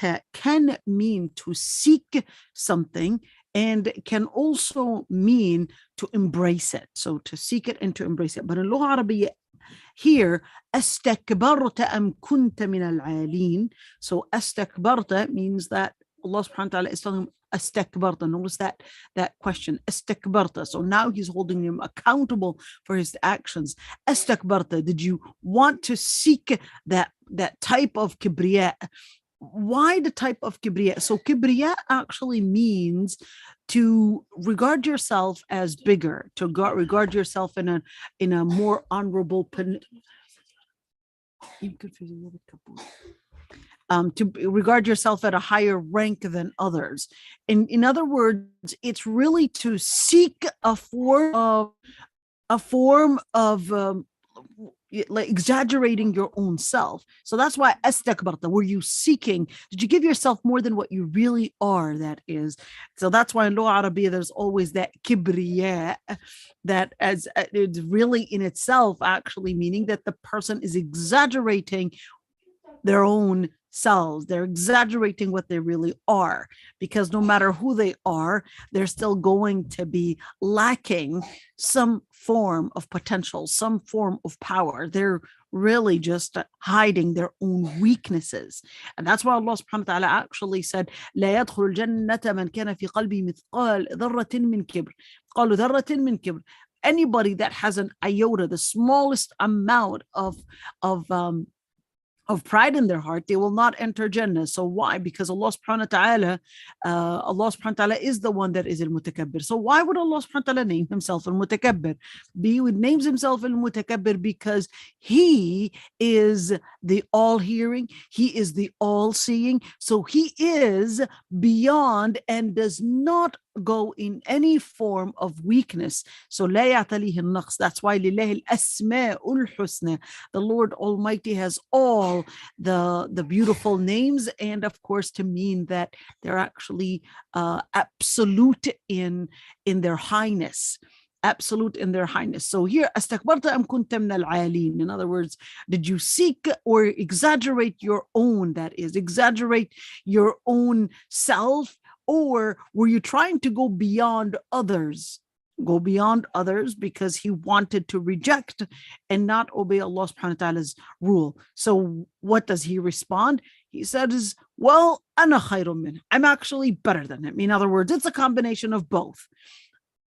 استكبرت can mean to seek something and can also mean to embrace it. So to seek it and to embrace it. But in اللغة العربية here, استكبرت أم كنت من العالين. So استكبرت means that Allah subhanahu wa ta'ala is telling him استكبرت. Notice that question, استكبرت. So now he's holding him accountable for his actions. استكبرت, did you want to seek that type of kibriya? Why the type of kibriya? So kibriya actually means to regard yourself as bigger, to regard yourself in a more honorable to regard yourself at a higher rank than others. In other words, it's really to seek a form of like exaggerating your own self. So that's why astakbarta, were you seeking, did you give yourself more than what you really are? That is, so that's why in Lugha Arabiya there's always that kibriya, that as it's really in itself actually meaning that the person is exaggerating their own selves. They're exaggerating what they really are, because no matter who they are, they're still going to be lacking some form of potential, some form of power. They're really just hiding their own weaknesses. And that's why Allah subhanahu wa ta'ala actually said, لا يدخل الجنة من كان في قلبه مثقال ذرة من كبر. قالوا ذرة من كبر. Anybody that has an iota, the smallest amount of pride in their heart, they will not enter Jannah. So why? Because Allah subhanahu wa ta'ala is the one that is al-mutakabbir. So why would Allah subhanahu wa ta'ala name himself al-mutakabbir? He names himself al-mutakabbir because he is the all-hearing, he is the all-seeing. So he is beyond and does not go in any form of weakness. So لا يعتليه النقص. That's why لله الأسماء الحسنى. The Lord Almighty has all the beautiful names, and of course to mean that they're actually absolute in their highness. Absolute in their highness. So here, أستكبرت أم كنت من العالين. In other words, did you seek or exaggerate your own, that is, exaggerate your own self, or were you trying to go beyond others? Go beyond others because he wanted to reject and not obey Allah subhanahu wa ta'ala's rule. So what does he respond? He says, well, أنا خير منه. I'm actually better than him. In other words, it's a combination of both.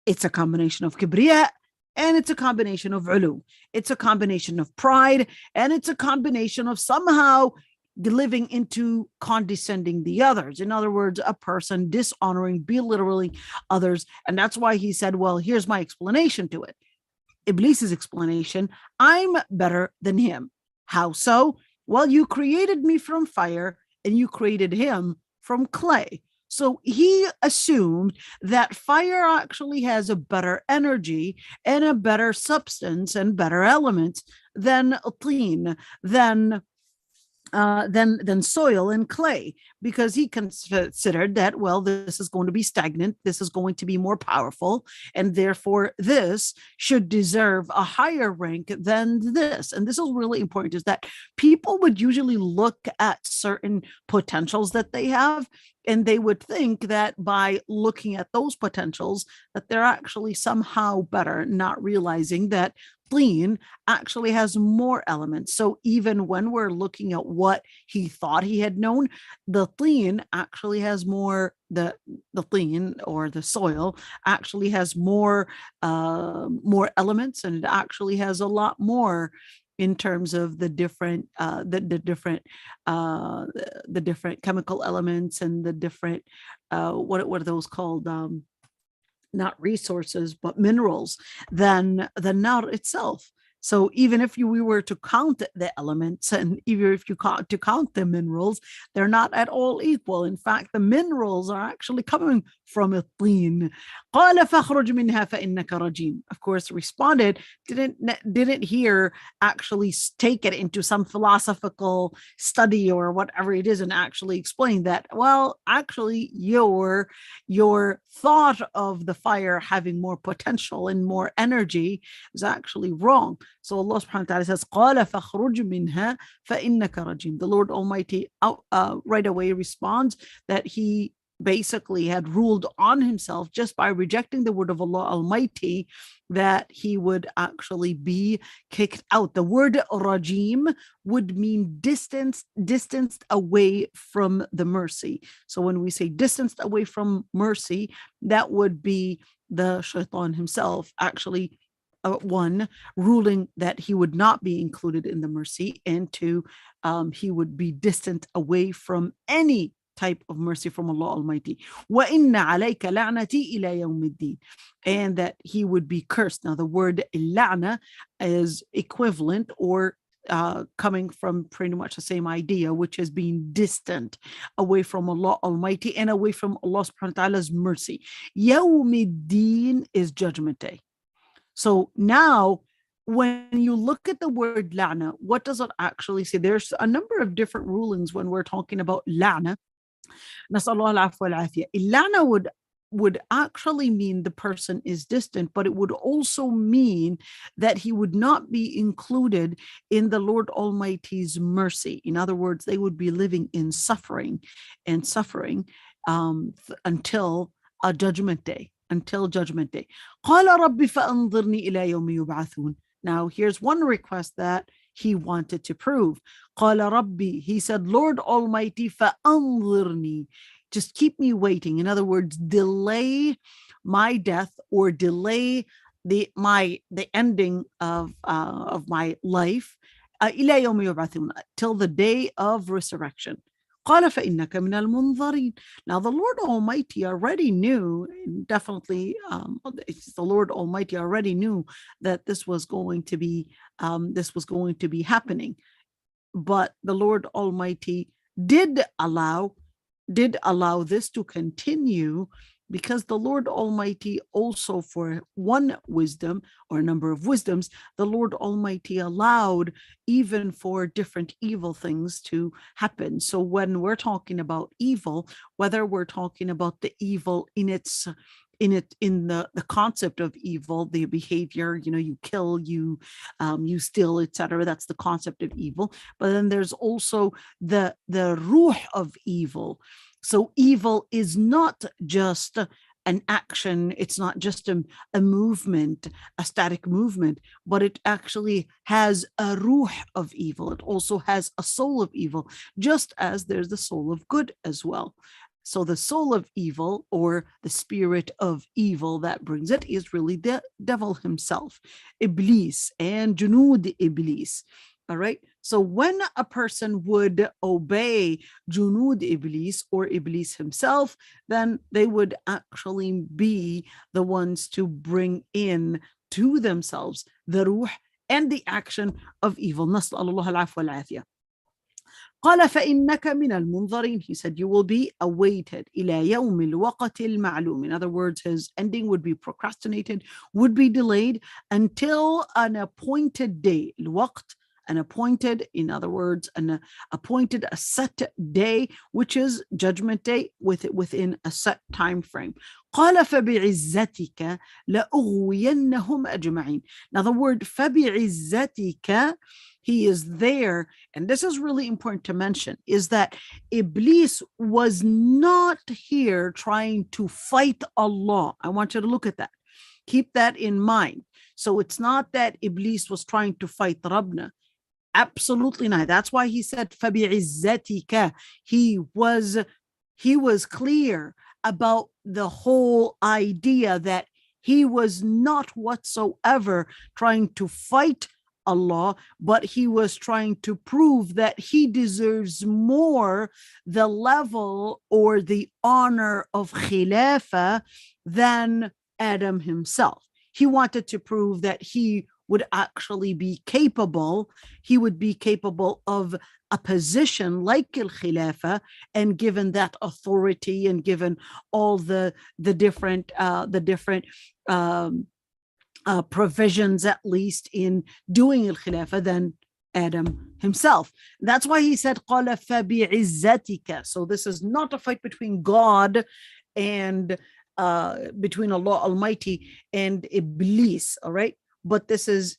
It's a combination of kibriya and it's a combination of ulu. It's a combination of pride and it's a combination of somehow living into condescending the others. In other words, a person dishonoring, belittling others. And that's why he said, well, here's my explanation to it. Iblis's explanation, I'm better than him. How so? Well, you created me from fire and you created him from clay. So he assumed that fire actually has a better energy and a better substance and better elements than teen, than soil and clay, because he considered that, well, this is going to be stagnant, this is going to be more powerful, and therefore this should deserve a higher rank than this. And this is really important, is that people would usually look at certain potentials that they have, and they would think that by looking at those potentials that they're actually somehow better, not realizing that Teen actually has more elements. So even when we're looking at what he thought he had known, the Teen actually has more, the Teen or the soil actually has more elements, and it actually has a lot more in terms of the different chemical elements and the different what are those called, not resources but minerals, than the nar itself. So even if we were to count the elements, and even if you count the minerals, they're not at all equal. In fact, the minerals are actually coming from a teen. قال فاخرج منها فإنك رجيم. Of course, responded, didn't hear actually take it into some philosophical study or whatever it is and actually explain that, well, actually your thought of the fire having more potential and more energy is actually wrong. So Allah subhanahu wa ta'ala says, قَالَ فَخْرُجْ مِنْهَا فَإِنَّكَ رَجِيمٌ. The Lord Almighty right away responds that he basically had ruled on himself just by rejecting the word of Allah Almighty that he would actually be kicked out. The word rajim would mean distanced away from the mercy. So when we say distanced away from mercy, that would be the shaitan himself actually one ruling that he would not be included in the mercy, and two, he would be distant away from any type of mercy from Allah Almighty. وَإِنَّ عَلَيْكَ لَعْنَتِي إِلَى يَوْمِ الدِّينِ. And that he would be cursed. Now the word la'na is equivalent or coming from pretty much the same idea, which is being distant away from Allah Almighty and away from Allah subhanahu wa ta'ala's mercy. يَوْمِ الدِّينِ is judgment day. So now, when you look at the word la'na, what does it actually say? There's a number of different rulings when we're talking about la'na. La'na would actually mean the person is distant, but it would also mean that he would not be included in the Lord Almighty's mercy. In other words, they would be living in suffering until a judgment day. Until judgment day. قال رب فأنظرني إلى يوم يبعثون. Now here's one request that he wanted to prove. قال ربي, he said, Lord Almighty, فأنظرني, just keep me waiting. In other words, delay my death or delay the ending of my life إلى يوم يبعثون, till the day of resurrection. قال فإنك من المنظرين. Now the Lord Almighty already knew, definitely the Lord Almighty already knew that this was going to be happening. But the Lord Almighty did allow this to continue, because the Lord Almighty also, for one wisdom or a number of wisdoms, the Lord Almighty allowed even for different evil things to happen. So when we're talking about evil, whether we're talking about the evil in the concept of evil, the behavior, you kill, you steal, etc., that's the concept of evil. But then there's also the ruh of evil. So evil is not just an action, it's not just a movement, a static movement, but it actually has a ruh of evil. It also has a soul of evil, just as there's the soul of good as well. So the soul of evil, or the spirit of evil that brings it, is really the devil himself, Iblis and Junud Iblis. All right. So when a person would obey Junud Iblis, or Iblis himself, then they would actually be the ones to bring in to themselves the ruh and the action of evil. Nas'alullah al-afwa wal-afiyah. قال فإنك من المنظرين. He said, you will be awaited إلى يوم الوقت المعلوم. In other words, his ending would be procrastinated, would be delayed until an appointed day. الوقت, an appointed, in other words, an appointed, a set day, which is judgment day, within a set time frame. قال فبعزتك لأغوينهم أجمعين. Now the word فبعزتك, he is there, and this is really important to mention, is that Iblis was not here trying to fight Allah. I want you to look at that. Keep that in mind. So it's not that Iblis was trying to fight Rabbna. Absolutely not. That's why he said فَبِعِزَّتِكَ. He was clear about the whole idea that he was not whatsoever trying to fight Allah, but he was trying to prove that he deserves more the level or the honor of Khilafah than Adam himself. He wanted to prove that he would actually be capable, of a position like al-Khilafah, and given that authority and given all the different provisions, at least in doing al-Khilafah, than Adam himself. That's why he said قَالَ فَبِعِزَّتِكَ. So this is not a fight between God and between Allah Almighty and Iblis, all right? But this is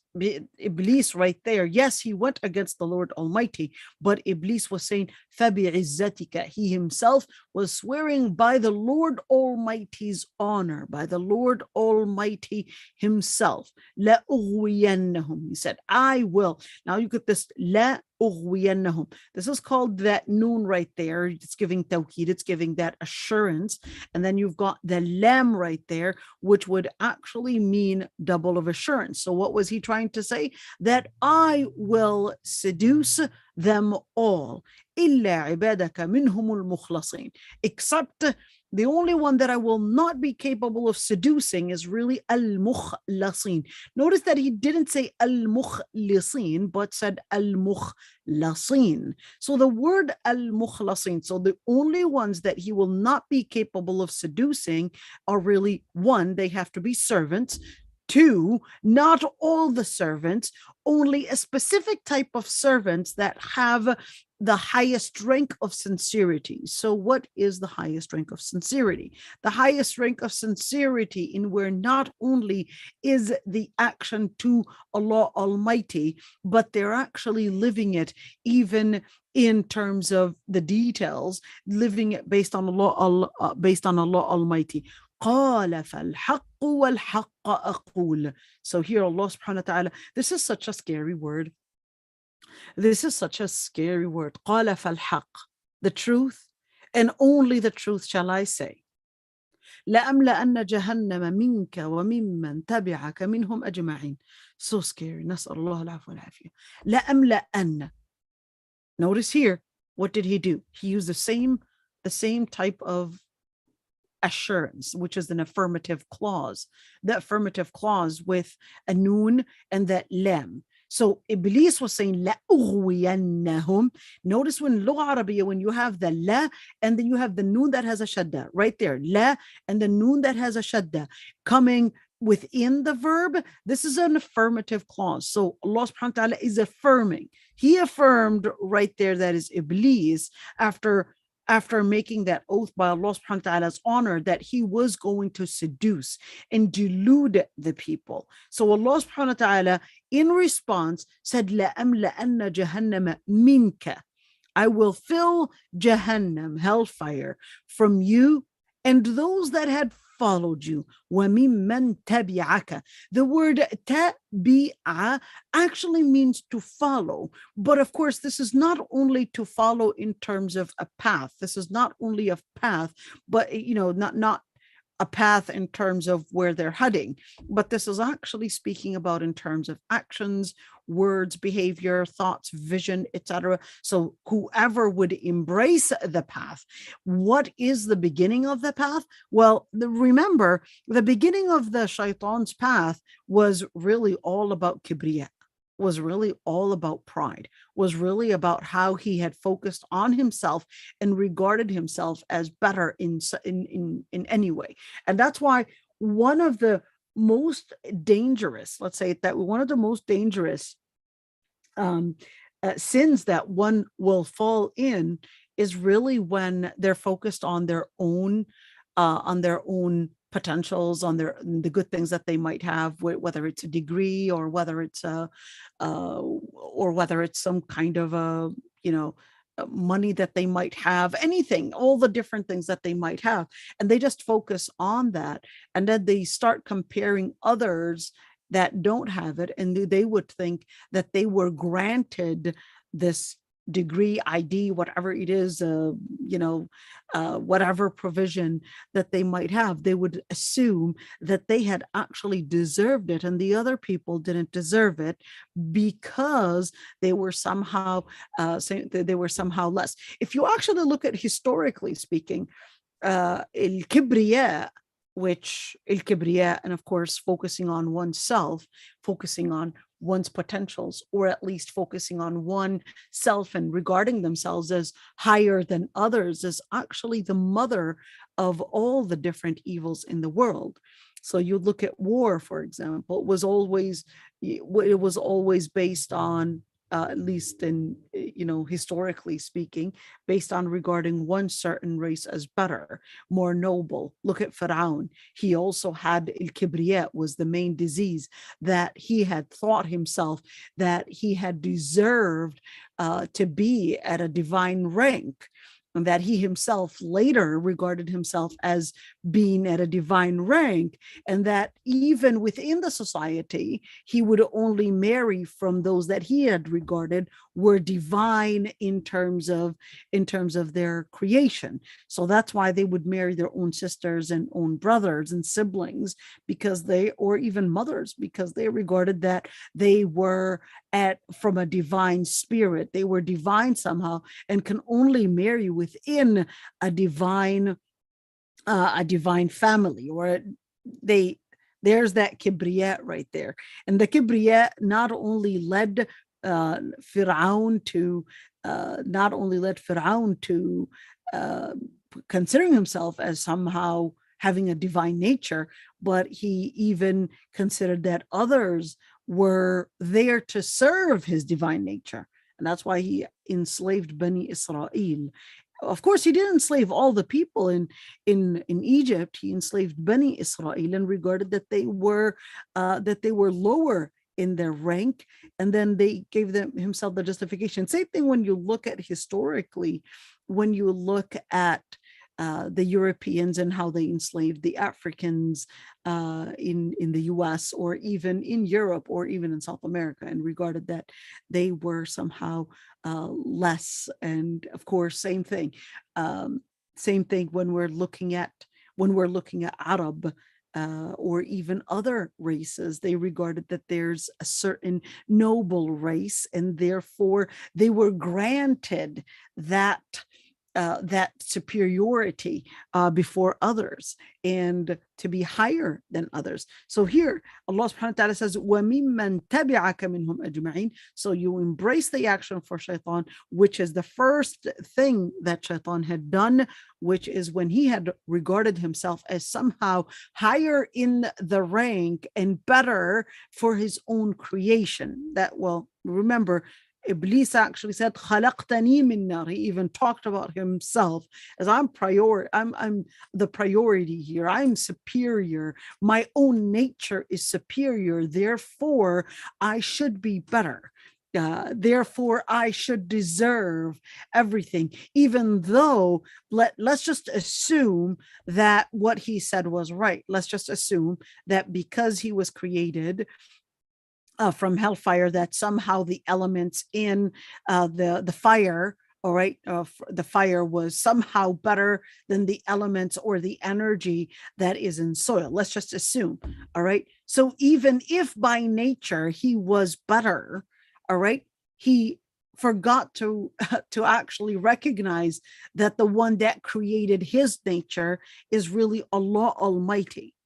Iblis right there, yes, he went against the Lord Almighty, but Iblis was saying, فَبِعِزَّتِكَ. He himself was swearing by the Lord Almighty's honor, by the Lord Almighty himself. لَأُغْوِيَنَّهُمْ. He said, I will. Now you get this, لَأُغْوِيَنَّهُم. This is called that noon right there. It's giving tawheed, it's giving that assurance. And then you've got the lam right there, which would actually mean double of assurance. So what was he trying to say? That I will seduce them all. إِلَّا عِبَادَكَ مِنْهُمُ الْمُخْلَصِينَ. Except the only one that I will not be capable of seducing is really al-mukhlasin. Notice that he didn't say al-mukhlisin, but said al-mukhlasin. So the word al-mukhlasin, so the only ones that he will not be capable of seducing are really, one, they have to be servants. Two, not all the servants, only a specific type of servants that have the highest rank of sincerity. So what is the highest rank of sincerity? The highest rank of sincerity in where not only is the action to Allah Almighty, but they're actually living it even in terms of the details, living it based on Allah Almighty. قال فالحق والحق أقول. So here Allah subhanahu wa ta'ala, this is such a scary word. This is such a scary word. قال فالحق, the truth, and only the truth shall I say. لأملأن جهنم منك وممن تبعك منهم أجمعين. So scary. نسأل الله العفو والعافية. لأملأن. Notice here, what did he do? He used the same type of assurance, which is an affirmative clause. The affirmative clause with a noon and that lam. So Iblis was saying لَأُغْوِيَنَّهُمْ. Notice when Lugha Arabiya, when you have the la and then you have the noon that has a shadda right there, la and the noon that has a shadda coming within the verb, this is an affirmative clause. So Allah subhanahu wa ta'ala is affirming. He affirmed right there, that is Iblis, after making that oath by Allah subhanahu wa ta'ala's honor, that he was going to seduce and delude the people. So Allah subhanahu wa ta'ala in response said, لَأَمْلَأَنَّ جَهَنَّمَ مِنْكَ. I will fill Jahannam, hellfire, from you and those that had followed you. وَمِمَّن تَبِعَكَ. The word tabi'a actually means to follow. But of course, this is not only to follow in terms of a path. This is not only a path, but not a path in terms of where they're heading, but this is actually speaking about in terms of actions, words, behavior, thoughts, vision, etc. So whoever would embrace the path, what is the beginning of the path? Well, remember, the beginning of the shaitan's path was really all about kibriya, was really all about pride, was really about how he had focused on himself and regarded himself as better in any way. And that's why one of the most dangerous, let's say that one of the most dangerous sins that one will fall in is really when they're focused on their own potentials, on the good things that they might have, whether it's a degree or whether it's some kind of money that they might have, anything, all the different things that they might have, and they just focus on that, and then they start comparing others that don't have it, and they would think that they were granted this degree, ID, whatever it is, whatever provision that they might have, they would assume that they had actually deserved it and the other people didn't deserve it because they were somehow less. If you actually look at historically speaking, الكبرياء, and of course focusing on oneself, focusing on one's potentials, or at least focusing on one self and regarding themselves as higher than others, is actually the mother of all the different evils in the world. So you look at war, for example, it was always based on at least in, historically speaking, based on regarding one certain race as better, more noble. Look at Pharaoh. He also had al-kibriya, was the main disease, that he had thought himself that he had deserved to be at a divine rank, and that he himself later regarded himself as being at a divine rank, and that even within the society, he would only marry from those that he had regarded were divine in terms of their creation. So that's why they would marry their own sisters and own brothers and siblings, because they, or even mothers, because they regarded that they were at from a divine spirit, they were divine somehow, and can only marry within a divine family, or they there's that kibriya right there. And the kibriya not only led Fir'aun to uh, considering himself as somehow having a divine nature, but he even considered that others were there to serve his divine nature. And that's why he enslaved Bani Israel. Of course, he didn't enslave all the people in Egypt. He enslaved Bani Israel and regarded that they were lower in their rank, and then they gave them himself the justification. Same thing when you look at historically, when you look at the Europeans and how they enslaved the Africans in the US, or even in Europe, or even in South America, and regarded that they were somehow less. And of course, same thing when we're looking at Arab, or even other races. They regarded that there's a certain noble race, and therefore they were granted that superiority before others, and to be higher than others. So here Allah subhanahu wa ta'ala says, وَمِمَّن تَبِعَكَ مِنْهُمْ أَجْمَعِينَ. So you embrace the action for shaitan, which is the first thing that shaitan had done, which is when he had regarded himself as somehow higher in the rank and better for his own creation. That, well, remember, Iblis actually said, "Khalaqtani min nar." He even talked about himself as I'm the priority here. I'm superior. My own nature is superior. Therefore, I should be better. Therefore, I should deserve everything. Even though, let's just assume that what he said was right. Let's just assume that because he was created from hellfire, that somehow the elements in the fire, all right, the fire was somehow better than the elements or the energy that is in soil. Let's just assume, all right. So even if by nature he was better, all right, he forgot to actually recognize that the one that created his nature is really Allah Almighty,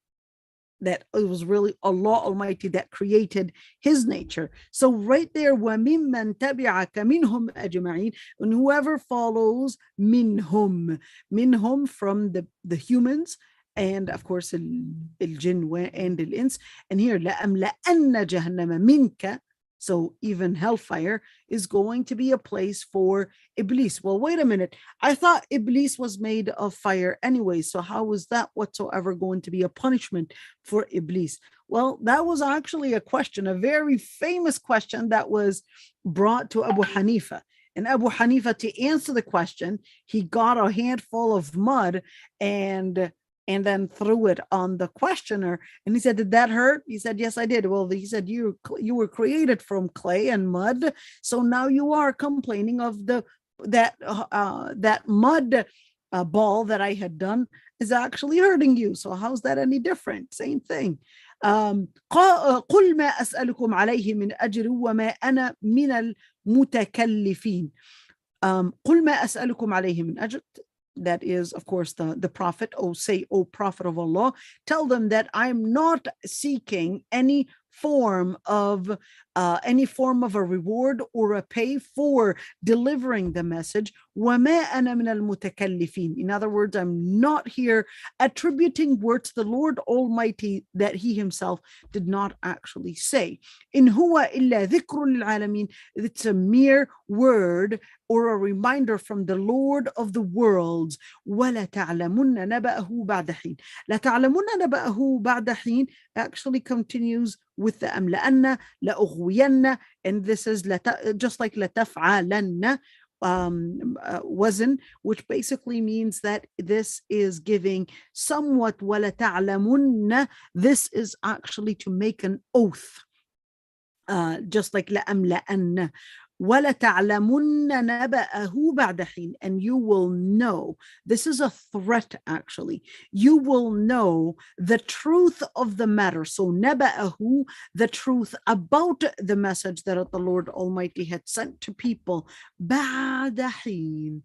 that it was really Allah Almighty that created his nature. So right there, وَمِمَّن تَبِعَكَ مِنْهُمْ أَجْمَعِينَ, and whoever follows minhum from the humans, and of course الجن and الإنس. And here لَأَمْلَأَنَّ جَهَنَّمَ مِنْكَ. So even hellfire is going to be a place for Iblis. Well, wait a minute. I thought Iblis was made of fire anyway. So how is that whatsoever going to be a punishment for Iblis? Well, that was actually a question, a very famous question that was brought to Abu Hanifa. And Abu Hanifa, to answer the question, he got a handful of mud and then threw it on the questioner. And he said, "Did that hurt?" He said, "Yes, I did." Well, he said, you were created from clay and mud. So now you are complaining of that mud ball that I had done is actually hurting you. So how's that any different? Same thing. قل ما أسألكم عليه من أجر وما أنا من المتكلفين. قل ما أسألكم عليه من أجر. That is, of course, the prophet. Oh, say, O prophet of Allah, tell them that I'm not seeking any form of a reward or a pay for delivering the message. وَمَا أَنَا مِنَ الْمُتَكَلِّفِينَ. In other words, I'm not here attributing word to the Lord Almighty that He Himself did not actually say. إِنْ هُوَ إِلَّا ذِكْرٌ لِلْعَالَمِينَ. It's a mere word or a reminder from the Lord of the worlds. وَلَتَعْلَمُنَّ نَبَأَهُ بَعْدَ حِينٍ. لَتَعْلَمُنَّ نَبَأَهُ بَعْدَ حِينٍ actually continues with the أملأن لأغوين, and this is just like لتفعلن wazn, which basically means that this is giving somewhat وَلَتَعْلَمُنَّ. This is actually to make an oath, just like لأملأن. وَلَتَعْلَمُنَّ نَبَأَهُ بَعْدَ حِينٍ. And you will know, this is a threat actually, you will know the truth of the matter. So نَبَأَهُ, the truth about the message that the Lord Almighty had sent to people, بَعْدَ حِينٍ,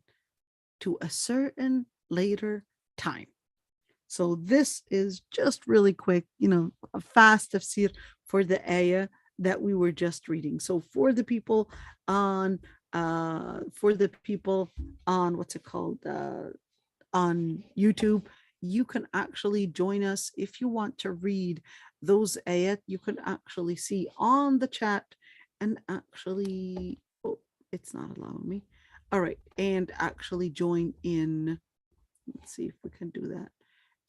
to a certain later time. So this is just really quick, a fast tafsir for the ayah that we were just reading. So for the people on what's it called, on YouTube, you can actually join us if you want to read those ayat. You can actually see on the chat and actually, oh, it's not allowing me. All right, and actually join in. Let's see if we can do that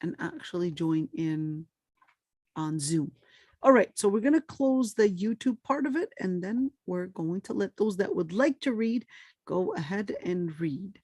and actually join in on Zoom. All right, so we're going to close the YouTube part of it, and then we're going to let those that would like to read go ahead and read.